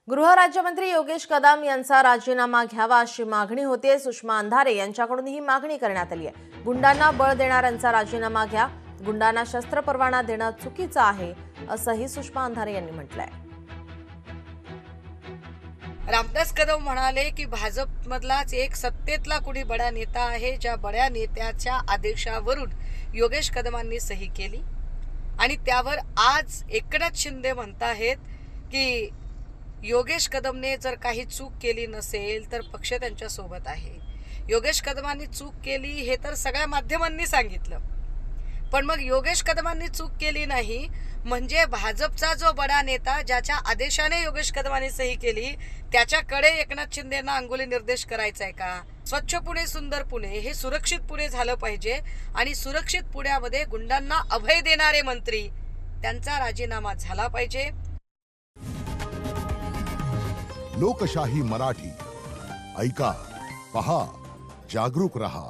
गृहराज्यमंत्री योगेश कदम यांचा राजीनामा घ्यावा अशी मागणी होते। सुषमा अंधारे यांच्याकडून ही मागणी करण्यात आली आहे। गुंडांना बळ देणाऱ्यांचा राजीनामा घ्या, गुंडांना शस्त्र परवाना देणं चुकीचं आहे असंही सुषमा अंधारे यांनी म्हटलंय। रामदास कदम म्हणाले की भाजपमधलाच एक सत्तेतला कुणी बडा नेता आहे, ज्या बड्या नेत्याच्या आदेशावरून योगेश कदमांनी सही केली आणि त्यावर आज एकनाथ शिंदे म्हणताहेत की योगेश कदमने जर काही चूक केली नसेल तर पक्ष त्यांच्या सोबत आहे। योगेश कदमांनी चूक केली हे तर सगळ्या माध्यमांनी सांगितलं, पण मग योगेश कदमांनी चूक केली नाही म्हणजे भाजपचा जो बडा नेता ज्याच्या आदेशाने योगेश कदमांनी सही केली त्याच्याकडे एकनाथ शिंदेंना अंगुली निर्देश करायचा आहे का? स्वच्छ पुणे सुंदर पुणे हे सुरक्षित पुणे झालं पाहिजे आणि सुरक्षित पुण्यामध्ये गुंडांना अभय देणारे मंत्री त्यांचा राजीनामा झाला पाहिजे। लोकशाही मराठी ऐका, पहा, जागरूक रहा।